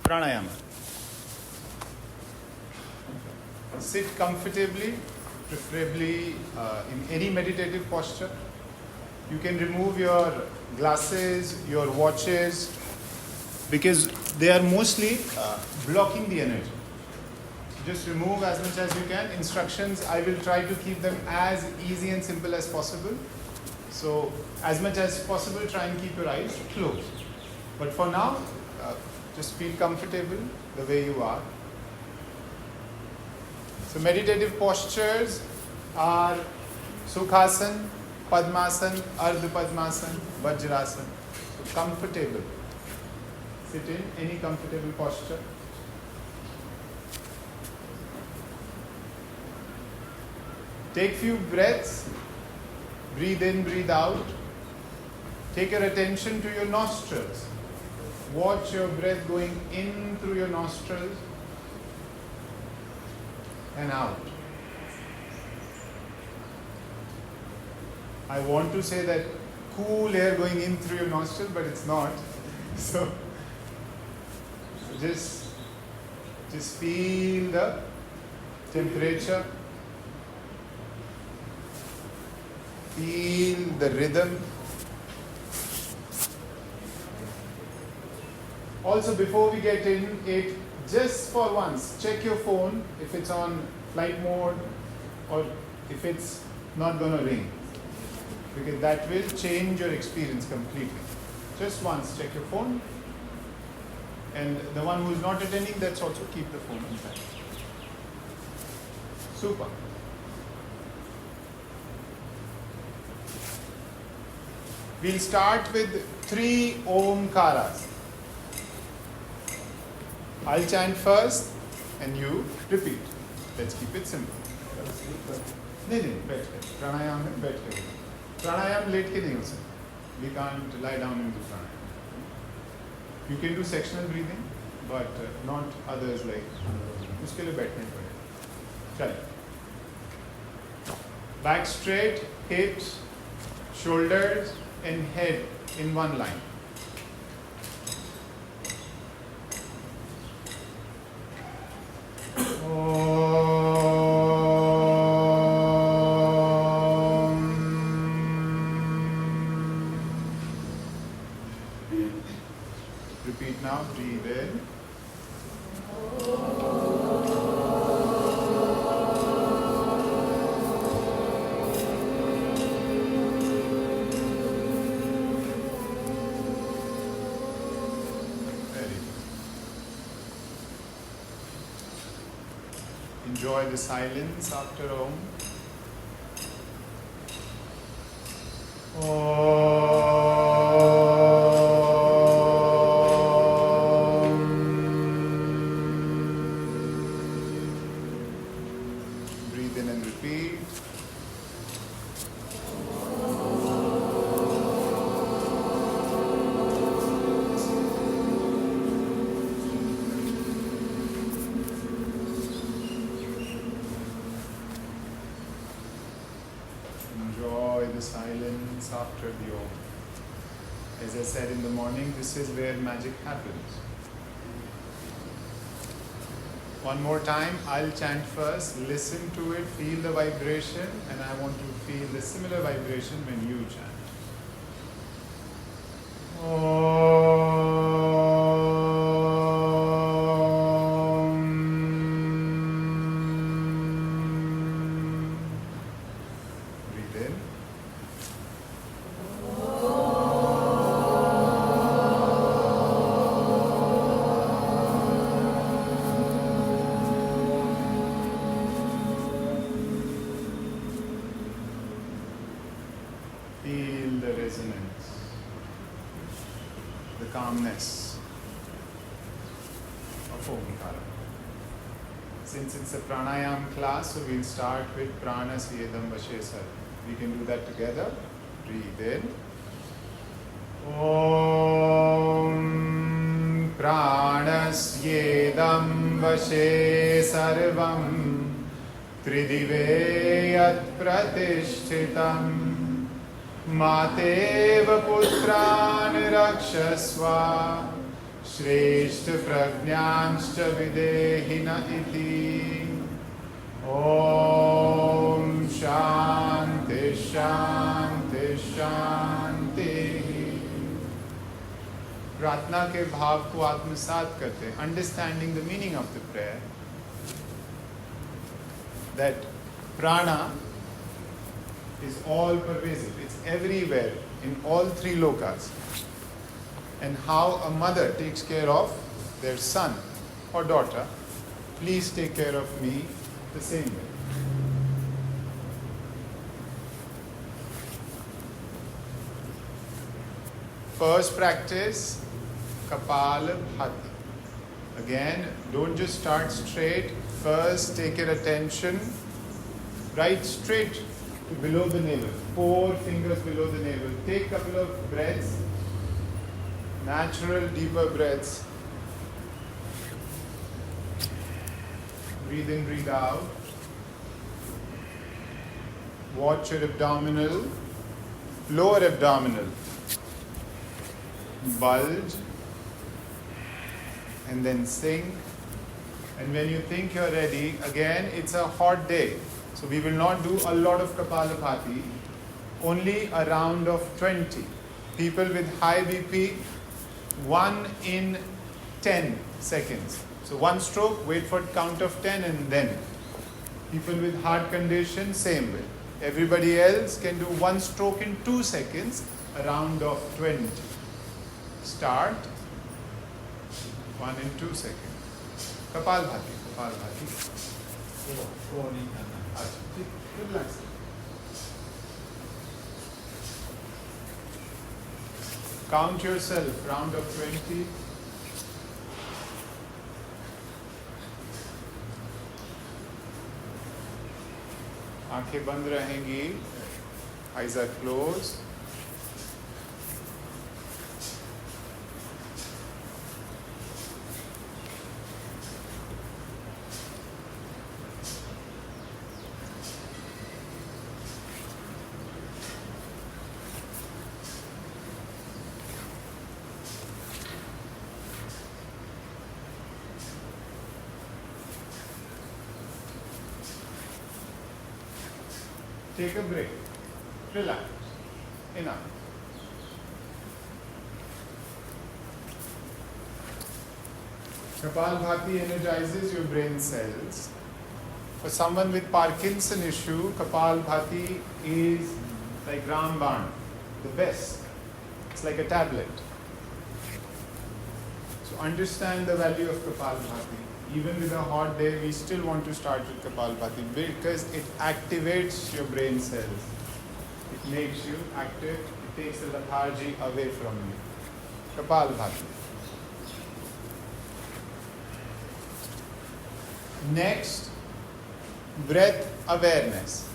Pranayama. Sit comfortably, preferably in any meditative posture. You can remove your glasses, your watches, because they are mostly blocking the energy. Just remove as much as you can. Instructions, I will try to keep them as easy and simple as possible. So, as much as possible, try and keep your eyes closed. But for now, just feel comfortable the way you are. So, meditative postures are Sukhasana, Padmasana, Ardha Padmasana, Vajrasana. So, comfortable. Sit in any comfortable posture. Take few breaths. Breathe in, breathe out. Take your attention to your nostrils. Watch your breath going in through your nostrils and out. I want to say that cool air going in through your nostrils, but it's not. So just feel the temperature. Feel the rhythm. Also, before we get in it, just for once, check your phone if it's on flight mode or if it's not going to ring. Because that will change your experience completely. Just once, check your phone. And the one who is not attending, that's also keep the phone on silent. Super. We'll start with 3 Omkaras. I'll chant first and you repeat. Let's keep it simple. नहीं बैठ के प्राणायाम में बैठ के प्राणायाम late के नहीं हो सकता. We can't lie down and do pranayam. You can do sectional breathing, but not others like उसके लिए बैठना पड़ेगा. चलिए. Back straight, hips, shoulders and head in one line. Repeat now, breathe in. Enjoy the silence after Om. Breathe in and repeat. Enjoy the silence after the Om. As I said in the morning, this is where magic happens. One more time, I'll chant first, listen to it, feel the vibration, and I want to feel the similar vibration when you chant. Breathe in. Feel the resonance, the calmness of Omkara. Since it's a pranayam class, so we'll start with prana siyedam vashesar. We can do that together. Breathe in. Om pranasyedam vashe sarvam tridive yat pratishchitam Matev putran rakshasva श्रेष्ठ प्रज्ञांश्च विदेहिन इति। ओम शांति शांति शांति। प्रार्थना के भाव को आत्मसात करते हैं, understanding the meaning of the prayer, that prana is all pervasive, it's everywhere in all three lokas, and how a mother takes care of their son or daughter, please take care of me the same way. First practice, Kapalabhati. Again, don't just start straight. First, take your attention right straight to below the navel. 4 fingers below the navel. Take a couple of breaths, natural, deeper breaths. Breathe in, breathe out. Watch your abdominal, lower abdominal bulge, and then sink. And when you think you're ready, again, it's a hot day, so we will not do a lot of Kapalabhati, only a round of 20. People with high BP, 1 in 10 seconds. So 1 stroke, wait for count of 10 and then. People with heart condition, same way. Everybody else can do 1 stroke in 2 seconds, a round of 20. Start, 1 in 2 seconds. Kapalabhati, Kapalabhati. Relax. Count yourself, round of 20. आंखें बंद रहेंगी, eyes are closed. Take a break. Relax. Enough. Kapalabhati energizes your brain cells. For someone with Parkinson issue, Kapalabhati is like Ramban, the best. It's like a tablet. So understand the value of Kapalabhati. Even with a hot day, we still want to start with Kapalabhati because it activates your brain cells. It makes you active. It takes the lethargy away from you. Kapalabhati. Next, breath awareness.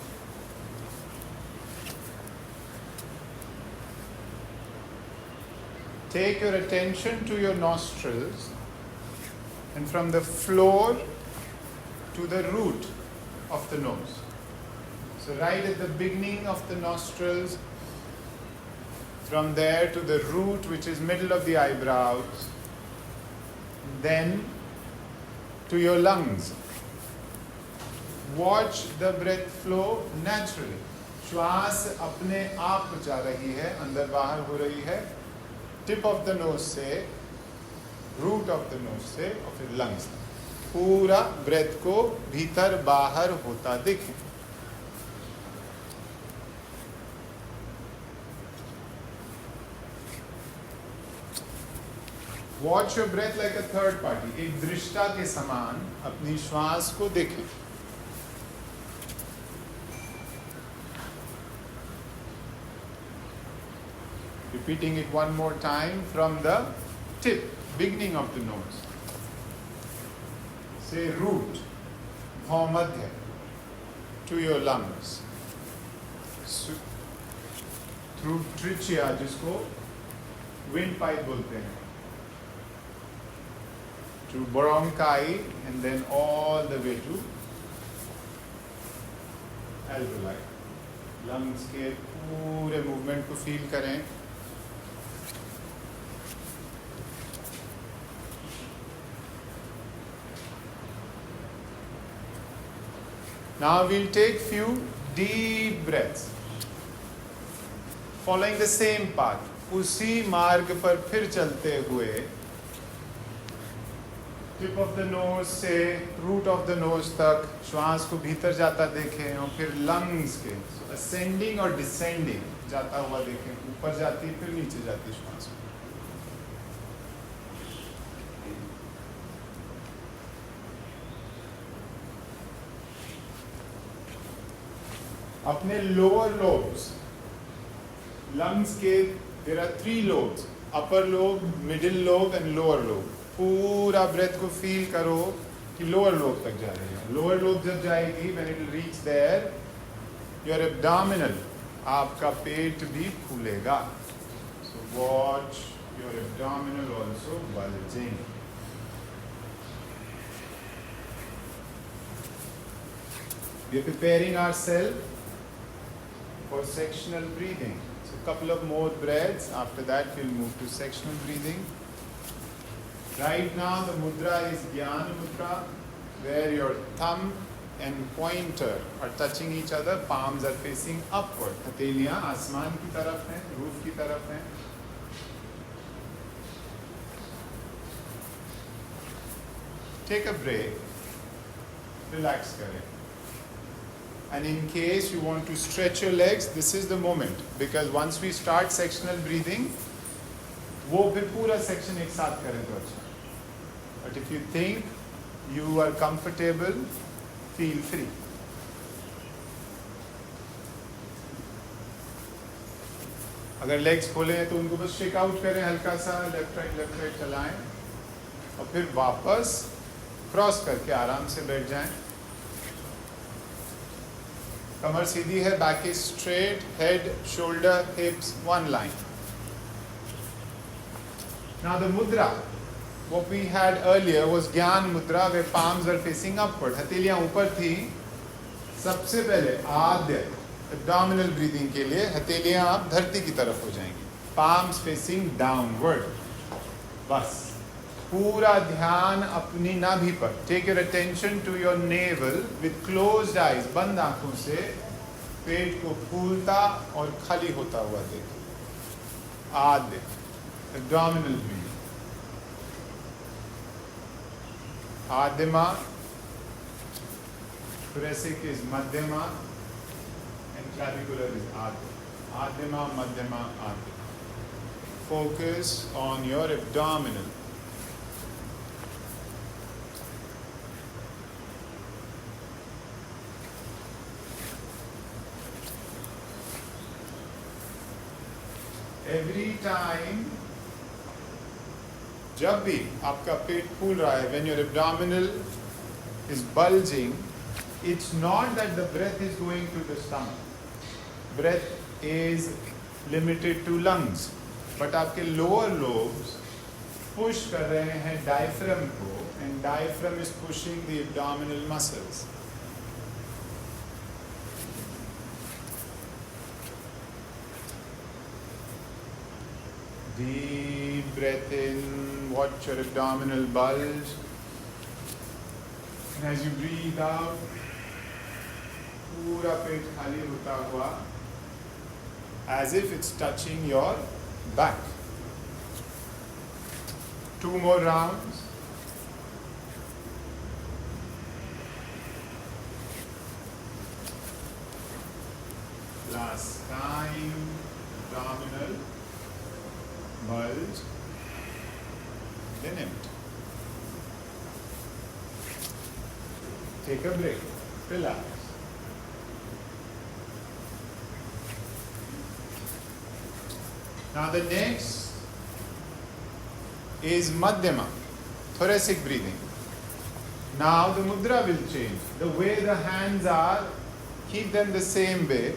Take your attention to your nostrils, and from the floor to the root of the nose. So right at the beginning of the nostrils, from there to the root, which is middle of the eyebrows, then to your lungs. Watch the breath flow naturally. श्वास अपने आप जा रही है, अंदर बाहर हो रही है, tip of the nose से, रूट ऑफ द नोज से और फिर लंग्स, पूरा ब्रेथ को भीतर बाहर होता दिखे. Watch your breath like a third party. एक दृष्टा के समान अपनी श्वास को देखें. Repeating it one more time from the tip, beginning of the nose. Say root, bhaumadhya, to your lungs. Through trachea, जिसको windpipe बोलते हैं. To bronchi and then all the way to alveoli. Lungs के पूरे movement को feel करें. Now we'll take few deep breaths. Following the same path. उसी मार्ग पर फिर चलते हुए टिप ऑफ द नोज से रूट ऑफ द नोज तक श्वास को भीतर जाता देखें और फिर लंग्स के असेंडिंग और डिसेंडिंग जाता हुआ देखें. ऊपर जाती फिर नीचे जाती श्वास. अपने लोअर लोब्स, लंग्स के there are 3 lobes, upper lobe, middle lobe and lower lobe. पूरा ब्रेथ को फील करो कि लोअर लोब तक जा रही है. लोअर लोब जब जाएगी, when it will reach there, your abdominal, आपका पेट भी फूलेगा. So watch your abdominal also bulging. We are preparing ourselves for sectional breathing. So couple of more breaths. After that, we'll move to sectional breathing. Right now, the mudra is Jnana Mudra, where your thumb and pointer are touching each other. Palms are facing upward. हथेलियाँ आसमान की तरफ हैं, roof की तरफ हैं. Take a break. Relax करें. And in case you want to stretch your legs, this is the moment. Because once we start sectional breathing, वो फिर पूरा section एक साथ करें तो अच्छा. But if you think you are comfortable, feel free. अगर legs खोले हैं तो उनको बस shake out करें हल्का सा, left right चलाएं और फिर वापस cross करके आराम से बैठ जाएं. कमर सीधी है, back is straight, head, shoulder, हिप्स, one line. Now the mudra, what we had earlier was Jnana Mudra, where palms are facing upward. हथेलियाँ ऊपर थी. सबसे पहले आद्य abdominal breathing के लिए हथेलियाँ आप धरती की तरफ हो जाएंगी. Palms facing downward. बस पूरा ध्यान अपनी नाभि पर. Take your attention to your navel with closed eyes. बंद आंखों से पेट को फूलता और खाली होता हुआ देखो. आद्य abdominal breathing. आद्यमा, thoracic is madhyama and clavicular is adya. Adyama, madhyama, adya. Focus on your abdominal. Every time जब भी आपका पेट फूल रहा है, when your abdominal is bulging, it's not that the breath is going to the stomach. Breath is limited to lungs. But आपके lower lobes push कर रहे हैं diaphragm को, and diaphragm is pushing the abdominal muscles. Deep breath in, watch your abdominal bulge. And as you breathe out, पूरा पेट खाली होता हुआ, as if it's touching your back. 2 more rounds. Last time, abdominal bulge, then empty. Take a break, relax. Now the next is Madhyama, thoracic breathing. Now the mudra will change. The way the hands are, keep them the same way.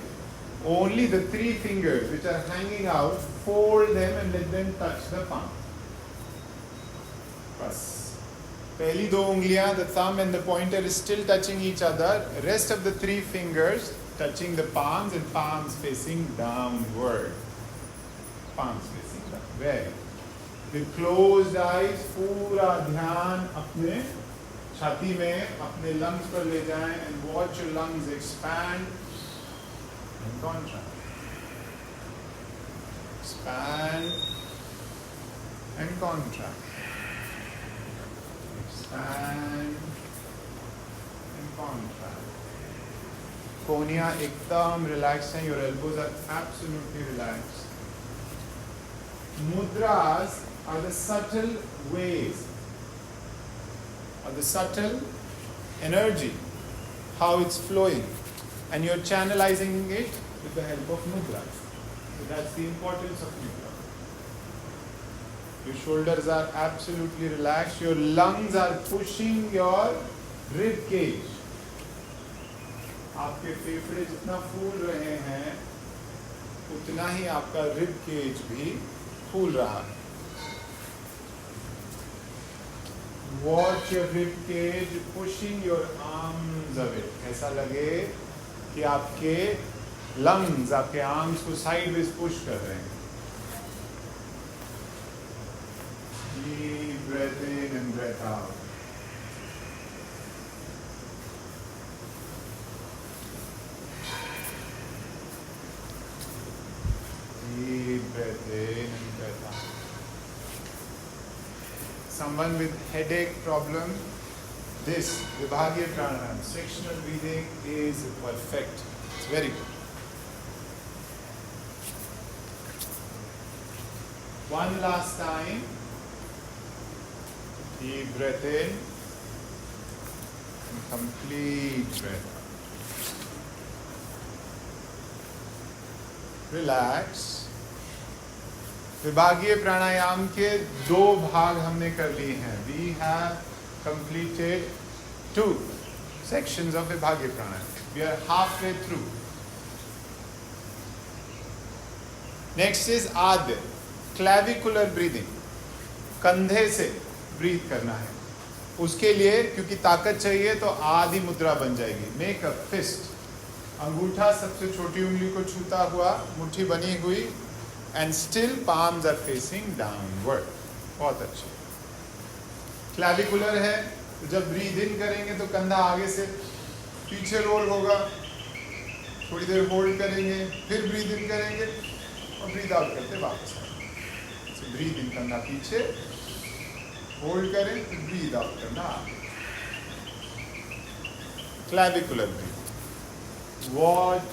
Only the 3 fingers which are hanging out, fold them and let them touch the palm. बस पहली 2 उंगलियां, the thumb and the pointer is still touching each other. Rest of the 3 fingers touching the palms and palms facing downward. Palms facing down. Very. With closed eyes, पूरा ध्यान अपने छाती में अपने lungs पर ले जाएं and watch your lungs expand and contract, expand and contract, expand and contract. Cornea ekdam relaxed and your elbows are absolutely relaxed. Mudras are the subtle ways, or the subtle energy, how it's flowing, and you're channelizing it with the help of mudras. So that's the importance of mudra. Your shoulders are absolutely relaxed. Your lungs are pushing your rib cage. आपके फेफड़े जितना फूल रहे हैं उतना ही आपका rib cage भी फूल रहा है. Watch your rib cage pushing your arms away. ऐसा लगे कि आपके lungs आपके आर्म्स को साइडवेज पुश कर रहे हैं. Deep breath in and breath out. Deep breath in and breath out. Someone with headache problem, this Vibhagiya Pranayama, sectional breathing is perfect. It's very good. One last time. Deep breath in and complete breath out. Relax. विभागीय प्राणायाम के 2 भाग हमने कर लिए हैं. We have completed 2 sections of विभागीय प्राणायाम. We are halfway through. Next is आद्य, clavicular breathing. कंधे से ब्रीथ करना है. उसके लिए क्योंकि ताकत चाहिए तो आदि मुद्रा बन जाएगी. Make a fist. अंगूठा सबसे छोटी उंगली को छूता हुआ, मुट्ठी बनी हुई, and still palms are facing downward. बहुत अच्छे. क्लैविकुलर है तो जब ब्रीथ इन करेंगे तो कंधा आगे से पीछे रोल होगा. थोड़ी देर होल्ड करेंगे, फिर ब्रीथ इन करेंगे और ब्रीथ आउट करते वापस आएंगे. ब्रीथ इन करना पीछे, होल्ड करें, ब्रीथ आउट करना. Clavicular breath. Watch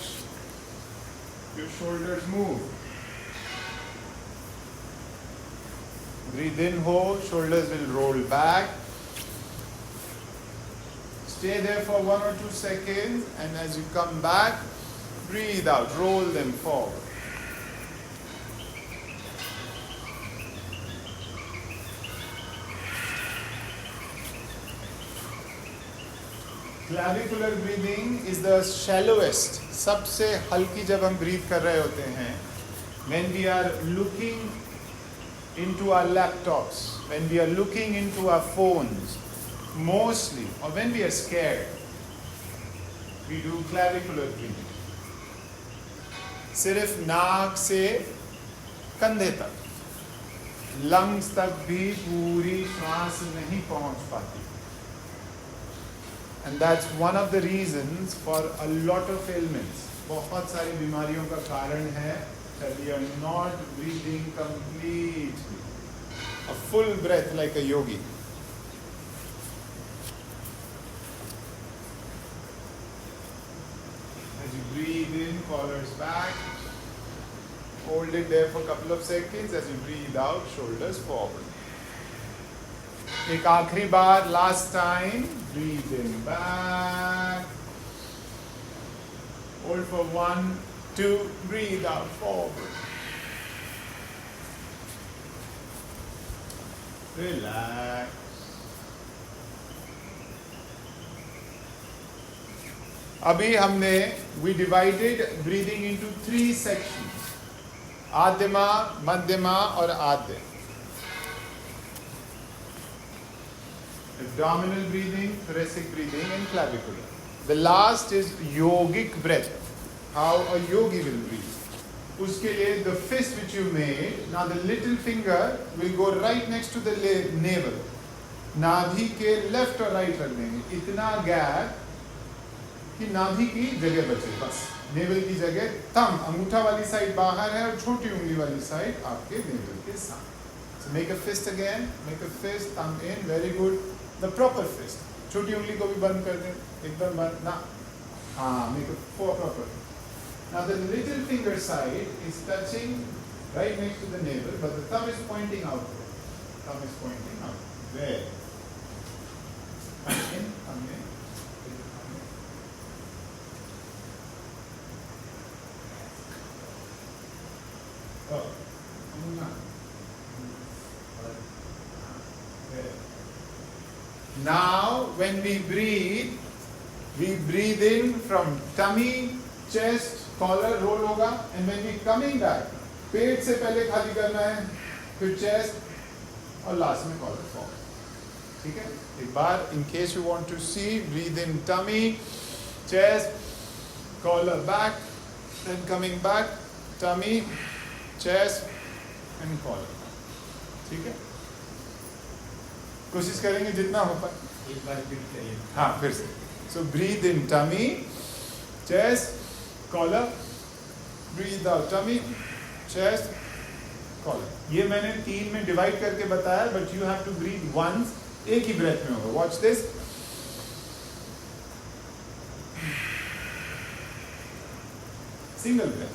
your shoulders move. Breathe in, hold, shoulders will roll back. Stay there for 1 or 2 seconds, and as you come back, breathe out, roll them forward. Clavicular breathing is the shallowest, सबसे हल्की जब हम breathe कर रहे होते हैं. When we are looking into our laptops, when we are looking into our phones, mostly, or when we are scared, we do clavicular breathing. सिर्फ नाक से कंधे तक, lungs तक भी पूरी श्वास नहीं पहुंच पाती. And that's one of the reasons for a lot of ailments. बहुत सारी बीमारियों का कारण है that we are not breathing completely. A full breath like a yogi. As you breathe in, collars back. Hold it there for a couple of seconds. As you breathe out, shoulders forward. एक आखिरी बार, last time. Breathe in back. Hold for 1, 2. Breathe out forward. Relax. अभी हमने we divided breathing into 3 sections. आद्यमा, मध्यमा और आद्य. Abdominal breathing, thoracic breathing and clavicular. The last is yogic breath. How a yogi will breathe. उसके लिए the fist which you made, now the little finger will go right next to the navel. नाभि के left और right रख देंगे, इतना gap कि नाभि की जगह बचे, बस नेवल की जगह। थंब अंगूठा वाली साइड बाहर है और छोटी उंगली वाली साइड आपके नेवल के साथ। So make a fist again, make a fist, thumb in, very good. The proper fist. छोटी उंगली को भी बंद कर दें, एकदम बंद ना, हाँ, make a proper. Now the little finger side is touching right next to the navel, but the thumb is pointing outward. Thumb is pointing out. Where? Thumb in, thumb in. Oh, no. Now, when we breathe in from tummy, chest, collar, roll होगा, and when we coming back, पेट से पहले खाली करना है, फिर chest और last में collar form. ठीक है? एक बार, in case you want to see, breathe in tummy, chest, collar back, then coming back, tummy, chest, and collar. ठीक है? कोशिश करेंगे जितना हो पाए। एक बार रिपीट करिए। हाँ, फिर से। So breathe in tummy, chest, collar, breathe out tummy, chest, collar. ये मैंने 3 में डिवाइड करके बताया, but you have to breathe once, एक ही ब्रेथ में होगा। Watch this. Single breath,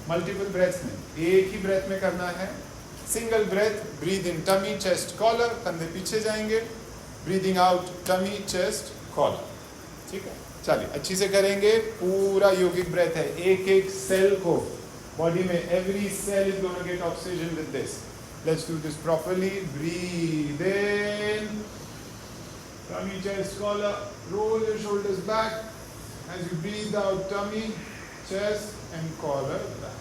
multiple breaths नहीं, एक ही ब्रेथ में करना है। Single breath, breathe in tummy, chest, collar, कंधे पीछे जाएंगे, breathing out tummy, chest, collar. ठीक है, चलिए अच्छी से करेंगे। पूरा योगिक ब्रेथ है, एक एक सेल को बॉडी में, every cell is gonna get oxygen with this. Let's do this properly. Breathe in tummy, chest, collar, roll your shoulders back as you breathe out tummy, chest and collar back.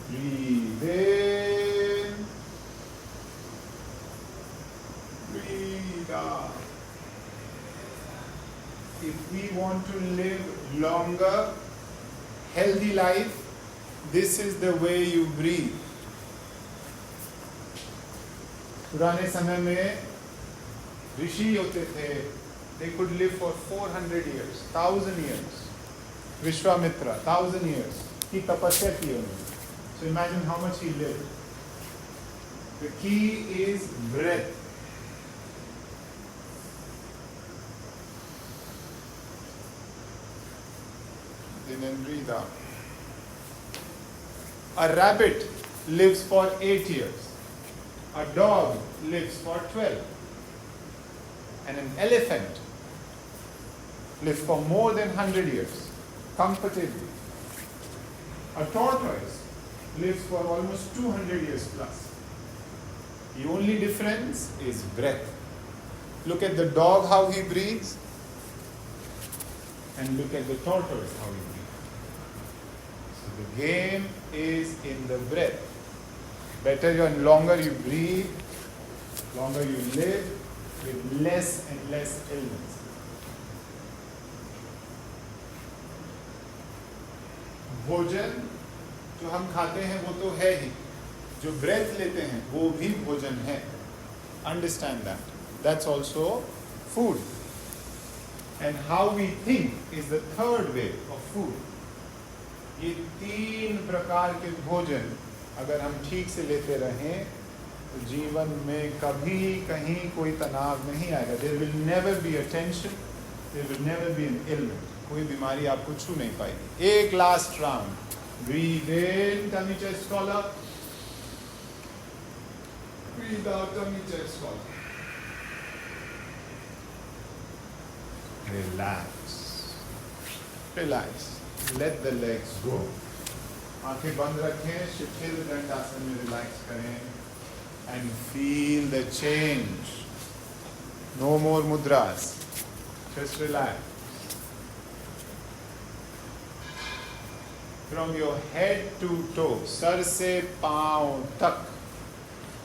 Breathe in, breathe out. If we want to live longer, healthy life, this is the way you breathe. पुराने समय में ऋषि होते थे, they could live for 400 years, 1000 years. Vishwamitra, 1000 years की तपस्या की उन्होंने. So imagine how much he lived. The key is breath. In and breathe out. A rabbit lives for 8 years. A dog lives for 12. And an elephant lives for more than 100 years, comfortably. A tortoise lives for almost 200 years plus. The only difference is breath. Look at the dog, how he breathes, and look at the tortoise, how he breathes. So the game is in the breath. Better and longer you breathe, longer you live, with less and less illness. भोजन जो हम खाते हैं वो तो है ही, जो breath लेते हैं वो भी भोजन है. Understand that. That's also food. And how we think is the third way of food. ये 3 प्रकार के भोजन अगर हम ठीक से लेते रहें तो जीवन में कभी कहीं कोई तनाव नहीं आएगा. There will never be a tension. There will never be an ailment. कोई बीमारी आपको छू नहीं पाएगी. एक last round. Breathe in, tummy, chest, collar. Breathe out, tummy, chest, collar. Relax. Relax. Let the legs go. आंखें बंद रखें, शिथिल दंडासन में रिलैक्स करें and feel the change. No more mudras. Just relax. From your head to toe, sir से पांव तक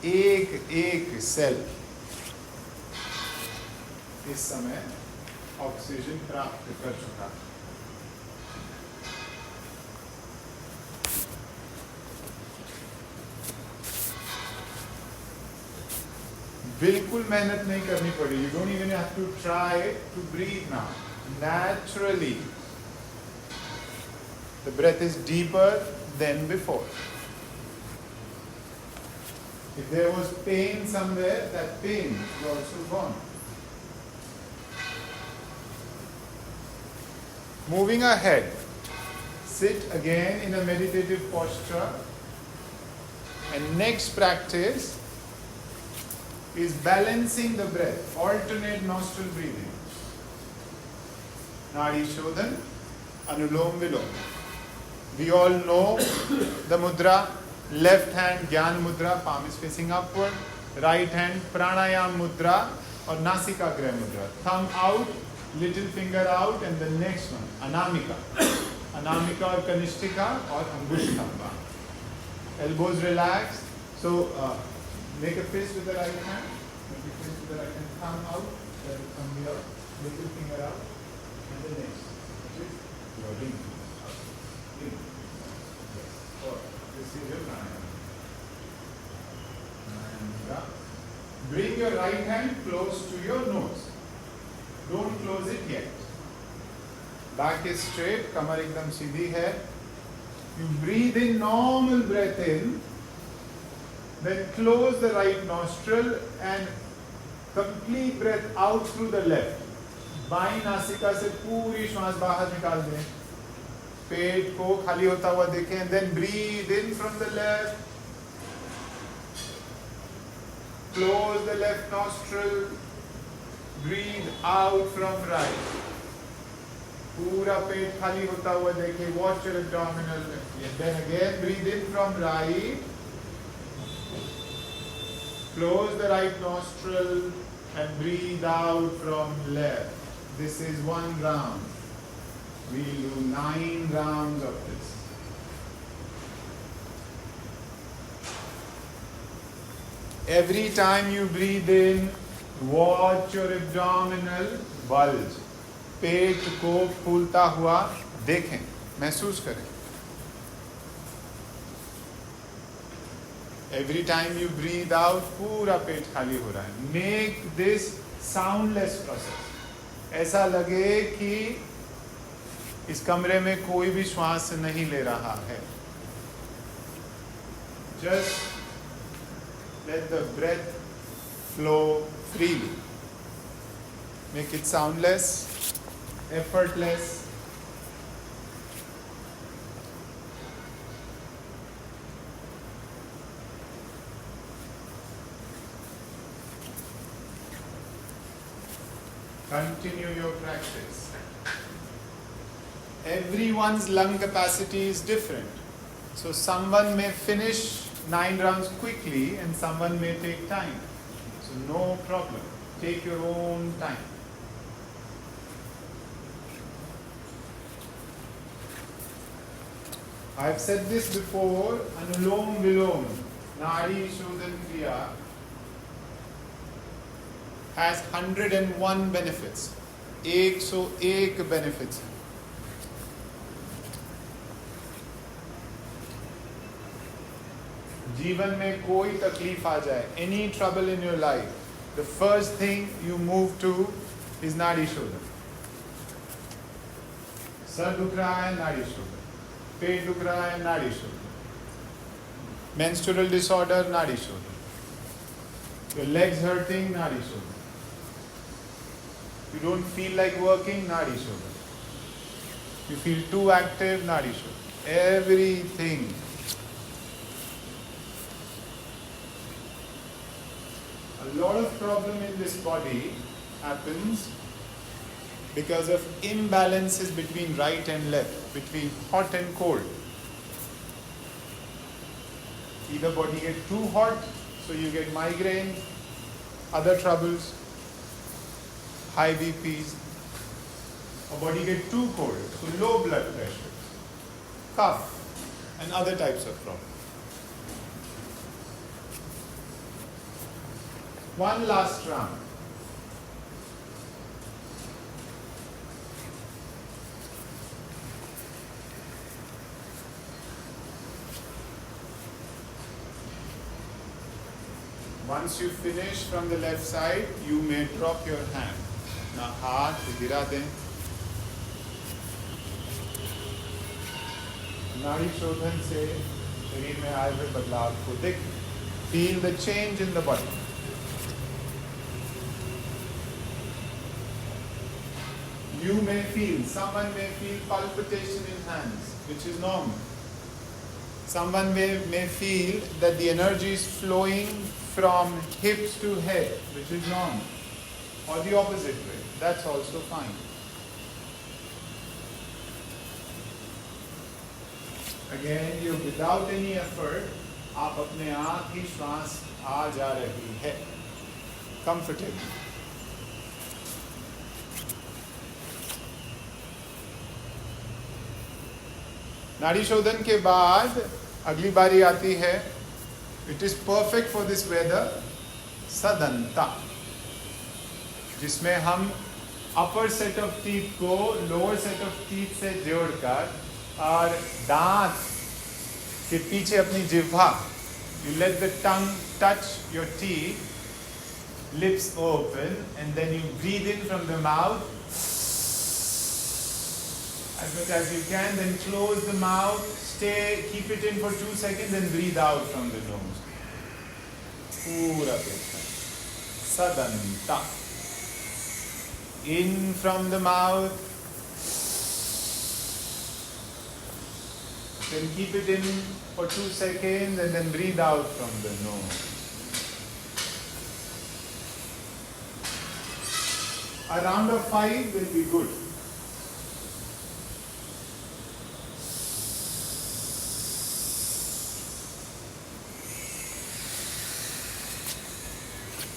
एक एक सेल इस समय ऑक्सीजन प्राप्त कर चुका है. बिल्कुल मेहनत नहीं करनी पड़ी. You don't even have to try to breathe now. Naturally, the breath is deeper than before. If there was pain somewhere, that pain is also gone. Moving ahead, sit again in a meditative posture. And next practice is balancing the breath, alternate nostril breathing. Nadi Shodhan, Anulom Vilom. We all know the mudra. Left hand Gyan Mudra, palm is facing upward. Right hand Pranayam Mudra or Nasikagrah Mudra. Thumb out, little finger out, and the next one, Anamika. Anamika or Kanishtika or Angushthamba. Elbows relaxed. So make a fist with the right hand. Make a fist with the right hand. Thumb out. Thumb here. Little finger out. And the next, which is your ring. Ring. Yes. Or this is your pranayama. Pranayama. Bring your right hand close to your nose. Don't close it yet. Back is straight. Kamar ekdam सीधी है. You breathe in, normal breath in, then close the right nostril and complete breath out through the left. बाईं नासिका से पूरी श्वास बाहर निकाल दें. पेट को खाली होता हुआ देखें, and then breathe in from the left. Close the left nostril. Breathe out from right. पूरा पेट खाली होता हुआ देखिए. Watch your abdominal. Then again breathe in from right. Close the right nostril and breathe out from left. This is one round. We will do 9 rounds of this. Every time you breathe in, watch your abdominal bulge. पेट को फूलता हुआ देखें, महसूस करें. Every time you breathe out, पूरा पेट खाली हो रहा है. Make this soundless process. ऐसा लगे कि इस कमरे में कोई भी श्वास नहीं ले रहा है. Just let the breath flow freely. Make it soundless, effortless. Continue your practice. Everyone's lung capacity is different. So someone may finish 9 rounds quickly and someone may take time. So no problem. Take your own time. I've said this before, Anulom Vilom, Nadi Shodhan Kriya has 101 benefits. 101 benefits. जीवन में कोई तकलीफ आ जाए, any trouble in your life, the first thing you move to is Nadi Shodhan. Sir दुख रहा है, नाड़ी शोधन. पेट दुख रहा है, नाड़ी शोधन. Menstrual disorder, नाड़ी शोधन. Your legs hurting, नाड़ी शोधन. You don't feel like working, nadi shodhan. You feel too active, nadi shodhan. Everything. A lot of problem in this body happens because of imbalances between right and left, between hot and cold. Either body get too hot, so you get migraine, other troubles, high BPs, or body get too cold, so low blood pressure, cough, and other types of problems. One last round. Once you finish from the left side, you may drop your hand. अपना हाथ गिरा दें. नाड़ी शोधन से शरीर में आए हुए बदलाव को देख. Feel the change in the body. You may feel, someone may feel palpitation in hands, which is normal. Someone may feel that the energy is flowing from hips to head, which is normal. Or the opposite way, that's also fine. Again, you without any effort, आप अपने आप ही श्वास आ जा रही है, comfortably. नाड़ी शोधन के बाद अगली बारी आती है. It is perfect for this weather, सदंता, जिसमें हम अपर सेट ऑफ टीथ को लोअर सेट ऑफ टीथ से जोड़कर और दांत के पीछे अपनी जिह्वा, you let the tongue touch your teeth, lips open and then you breathe in from the mouth as much as you can, then close the mouth, keep it in for 2 seconds and breathe out from the nose. Pura peta. Sadanta. In from the mouth, then keep it in for 2 seconds and then breathe out from the nose. A round of 5 will be good.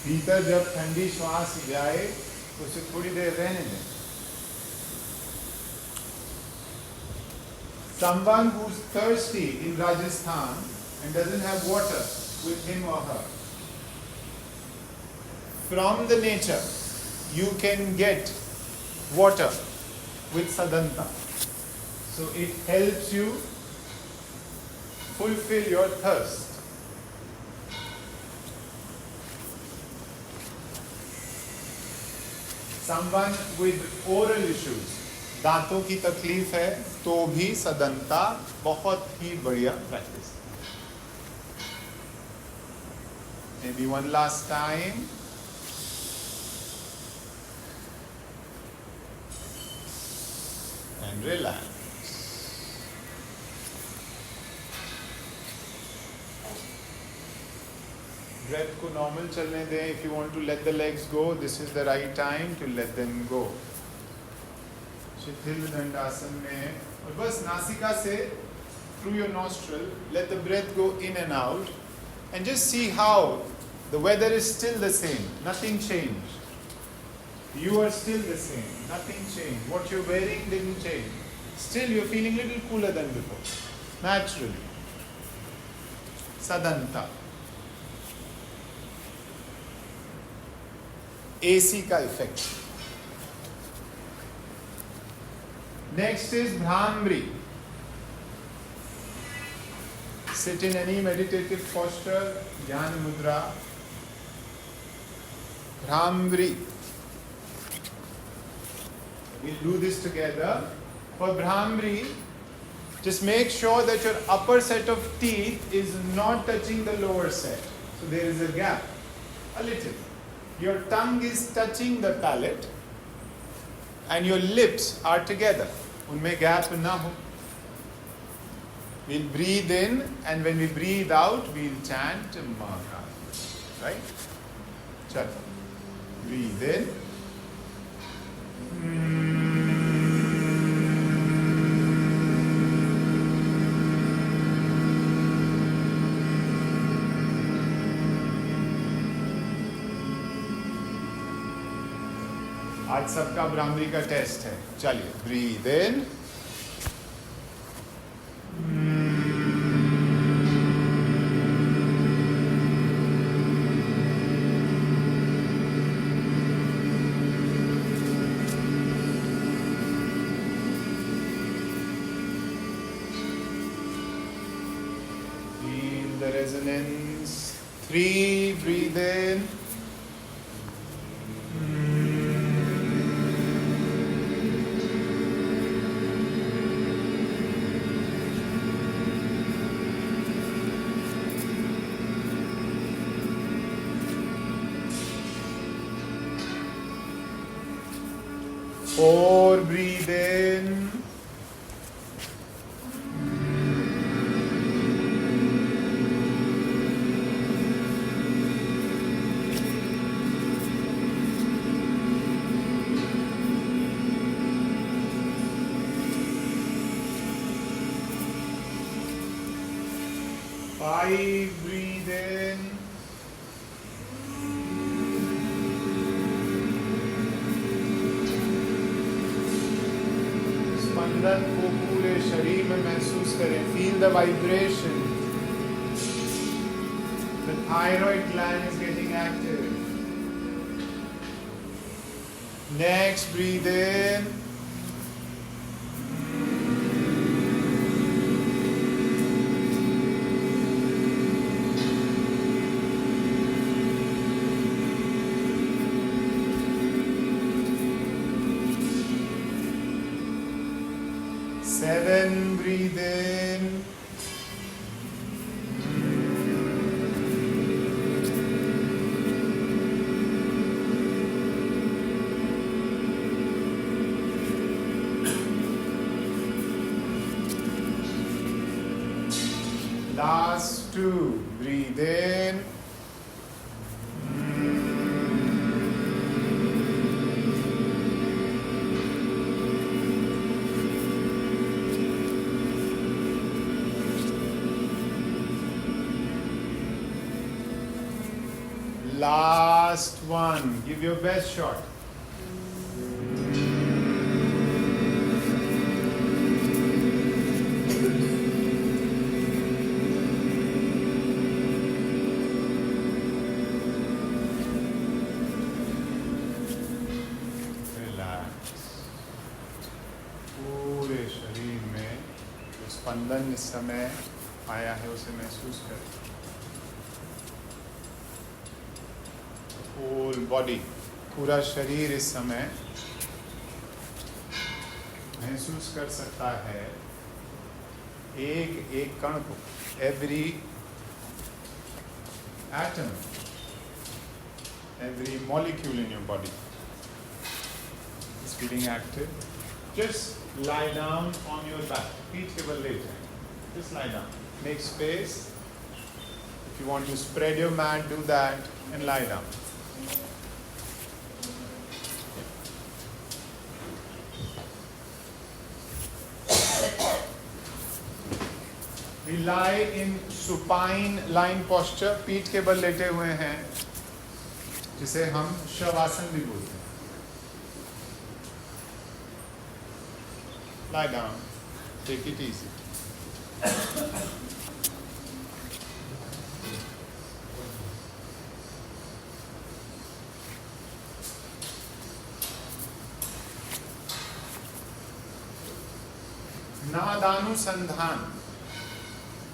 भीतर जब ठंडी श्वास जाए तो उसे थोड़ी देर रहने दें. Someone who's thirsty in Rajasthan and doesn't have water with him or her, from the nature you can get water with Sadanta. So it helps you fulfill your thirst. Someone with oral issues, दांतों की तकलीफ है तो भी सदंता बहुत ही बढ़िया practice. Maybe one last time. And relax. Breath को normal चलने दें. If you want to let the legs go, this is the right time to let them go. शिथिल दंडासन में और बस नासिका से through your nostril let the breath go in and out and just see how the weather is still the same. Nothing changed. You are still the same. Nothing changed. What you're wearing didn't change. Still you're feeling a little cooler than before. Naturally. Sadanta. AC का effect. Next is bhramari. Sit in any meditative posture, Jnana Mudra. Bhramri. We'll do this together. For Bhramri, just make sure that your upper set of teeth is not touching the lower set. So there is a gap, a little. Your tongue is touching the palate and your lips are together. उनमें gap ना हो. We'll breathe in and when we breathe out, we'll chant Maha. Right? Chalo. Breathe in. आज सबका भ्रामरी का test है. चलिए, breathe in. Feel the resonance 3, breathe in. 4, breathe in. 5, breathe in. 6 स्पंदन को पूरे शरीर में महसूस करें. Feel the vibration. The thyroid gland is getting active. Next, breathe in. 7, breathe in. 2, breathe in. 1, give your best shot. पूरे शरीर में जो स्पंदन इस समय आया है उसे महसूस करें. होल बॉडी, पूरा शरीर इस समय महसूस कर सकता है एक एक कण को. Every atom, every molecule in your body is feeling active. Just lie down on your back. Feet के बल लेट जाएं. Just lie down. Make space. If you want to spread your mat, do that and lie down. We lie in supine lying posture. पीठ के बल लेटे हुए हैं, जिसे हम शवासन भी बोलते हैं. Lie down. Take it easy. नादानुसंधान.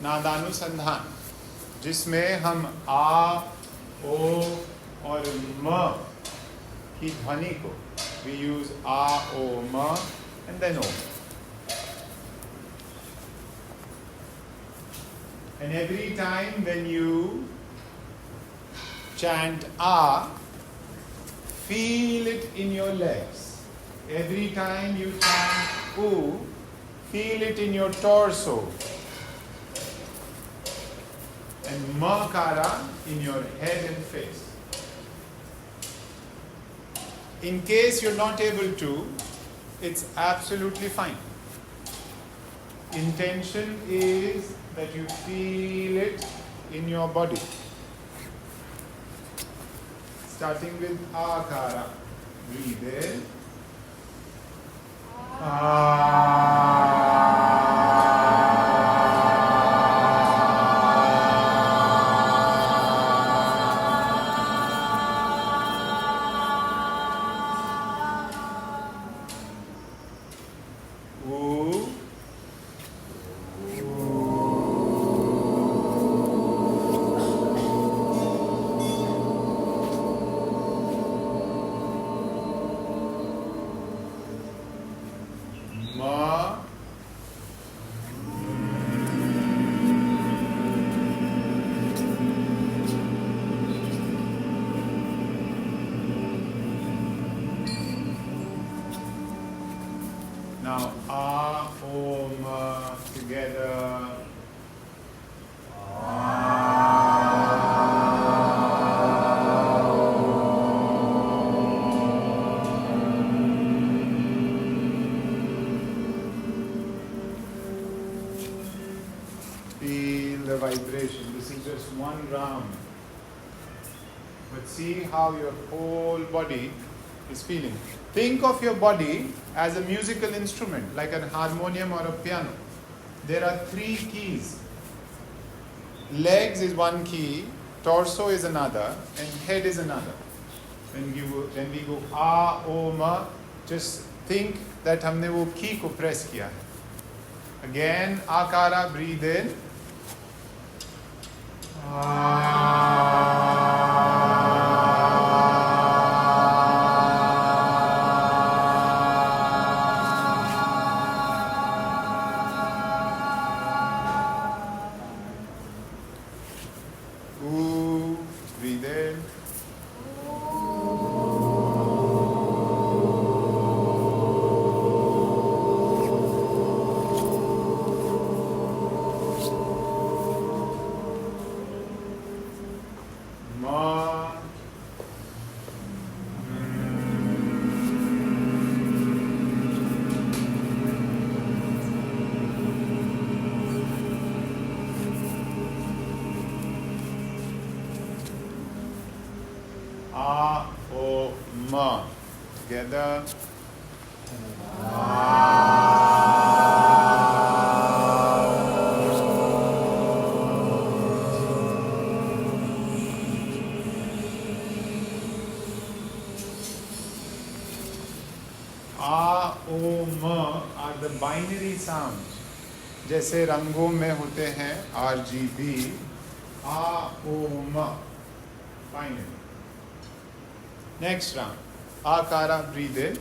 नादानुसंधान जिसमें हम आ, ओ और म की ध्वनि को, we use आ, ओ, म and then o. And every time when you chant A, feel it in your legs. Every time you chant U, feel it in your torso. And Makara in your head and face. In case you're not able to, it's absolutely fine. Intention is that you feel it in your body. Starting with Akara. Breathe in. Now, A, Om together. Feel the vibration. This is just one round. But see how your whole body is feeling. Think of your body as a musical instrument, like a harmonium or a piano. There are 3 keys. Legs is one key, torso is another, and head is another. When we go A, O, Ma, just think that हमने वो key को press किया है. Again, Akara, breathe in. Breathe in. Ma. A, O, Ma. Together. A, O, Ma are the binary sounds. जैसे रंगों में होते हैं RGB. A, O, Ma. Binary. Next round. Akara, breathe in.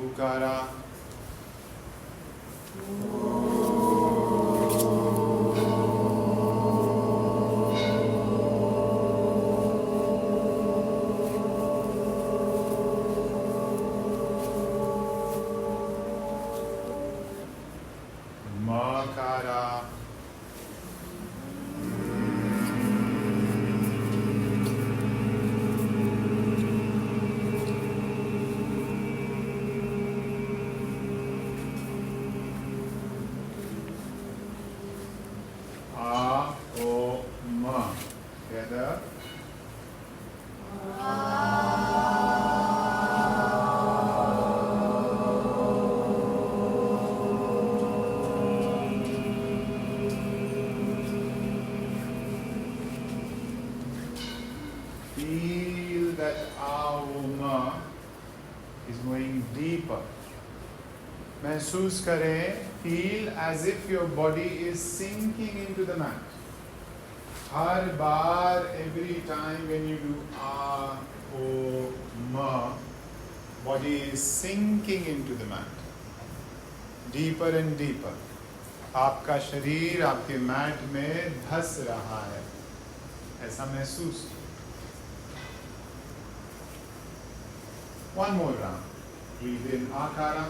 Ukara. Makara. A, O, Ma. Together. Feel that Auma is going deeper. महसूस करें, feel as if your body is sinking into the mat. Her bar, every time when you do A-O-Ma, body is sinking into the mat. Deeper and deeper. आपका शरीर आपके mat में धस रहा है. ऐसा महसूस. One more round. Breathe in Akara.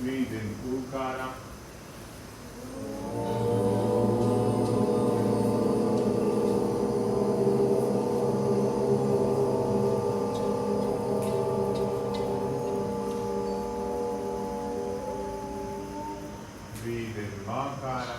Breathe in Ukara. Breathe in Makara.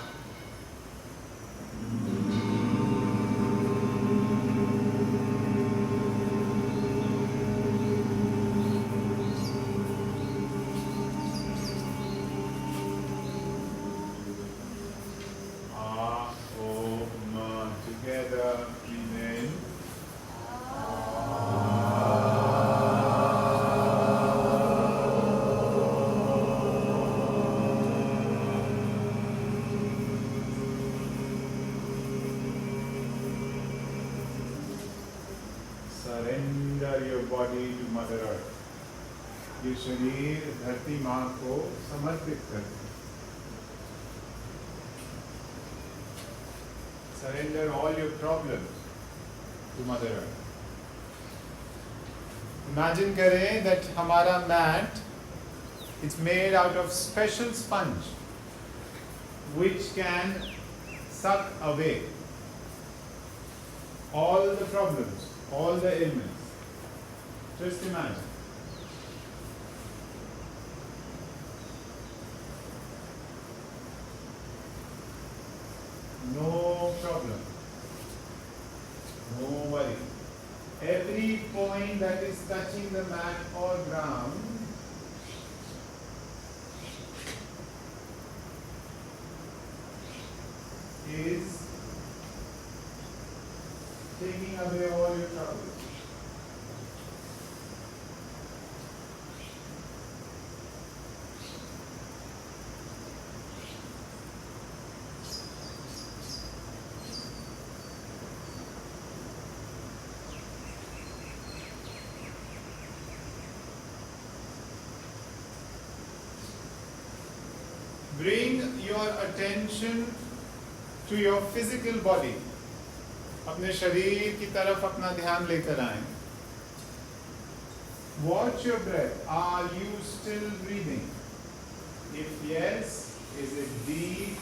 A-O-Ma together. Breathe in. Surrender your body to Mother Earth. ये शरीर धरती माँ को समर्पित कर दो. Surrender all your problems to Mother Earth. Imagine करें that हमारा mat it's made out of special sponge which can suck away all the problems, all the ailments. Just imagine. No problem. No worry. Every point that is touching the mat or ground is taking away all your troubles. Bring your attention to your physical body. अपने शरीर की तरफ अपना ध्यान लेकर आएं. Watch your breath. Are you still breathing? If yes, is it deep?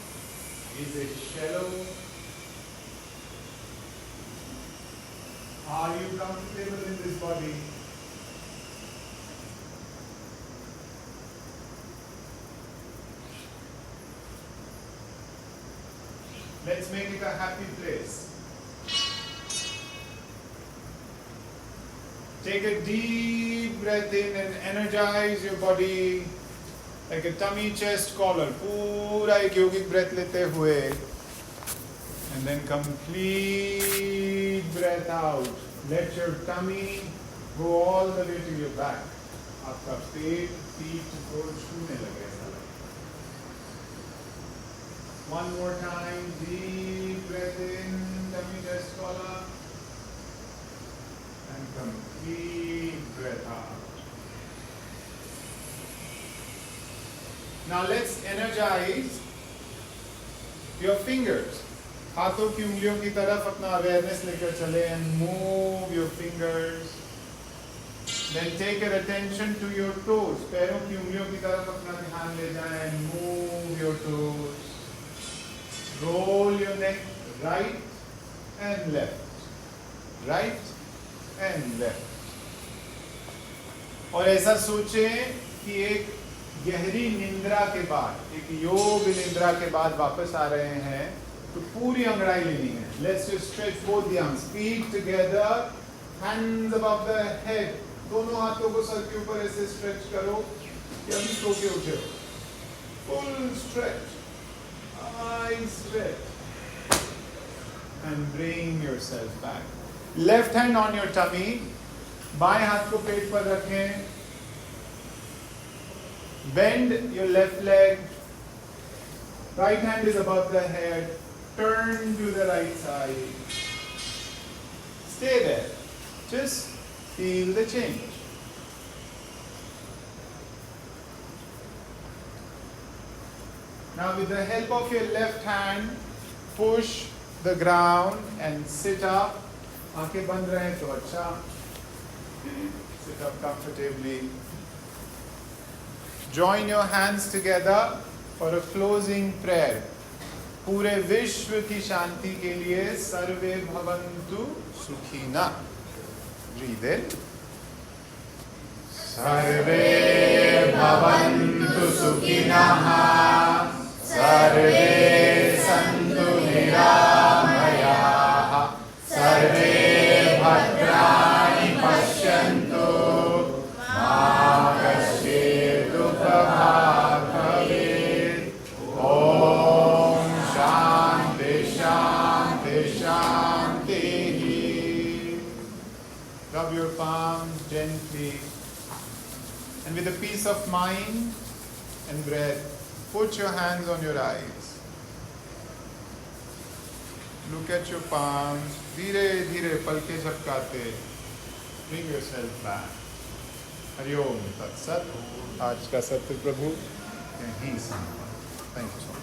Is it shallow? Are you comfortable in this body? Let's make it a happy place. Take a deep breath in and energize your body like a tummy chest collar. पूरा एक योगिक breath लेते हुए and then complete breath out. Let your tummy go all the way to your back. आपका पेट पीठ को छूने लगे. One more time, deep breath in, tummy chest collar, and complete breath out. Now let's energize your fingers. हाथों की उंगलियों की तरफ अपना awareness लेकर चले and move your fingers. Then take your attention to your toes. पैरों की उंगलियों की तरफ अपना ध्यान ले जाएं and move your toes. Roll your neck right and left, right and left. और ऐसा सोचें कि एक गहरी निंद्रा के बाद, एक योग निंद्रा के बाद वापस आ रहे हैं, तो पूरी अंगड़ाई लेनी है. Let's just stretch both the arms, feet together, hands above the head. दोनों हाथों को सर के ऊपर ऐसे stretch करो कि अभी सो के उठे हो. Full stretch. Eyes stretch and bring yourself back. Left hand on your tummy. बाएं हाथ को पेट पर रखें. Bend your left leg. Right hand is above the head. Turn to the right side. Stay there. Just feel the change. Now with the help of your left hand, push the ground and sit up. आंखें बंद रहें तो अच्छा. Sit up comfortably. Join your hands together for a closing prayer. पूरे विश्व की शांति के लिए सर्वे भवन्तु सुखिनः. Breathe in. सर्वे भवन्तु सुखिनः. सर्वे सन्तु निरामयाः. सर्वे भद्राणि पश्यन्तु. मा कश्चित् दुःखभाग् भवेत्. ॐ शान्ति शान्ति शान्तिः. Rub your palms gently, and with a peace of mind and breath, put your hands on your eyes. Look at your palms. धीरे धीरे पलके झपकाते Bring yourself back. Hari Om Tat Sat. आज का सत्य प्रभु यहीं समाप्त. Thank you so much.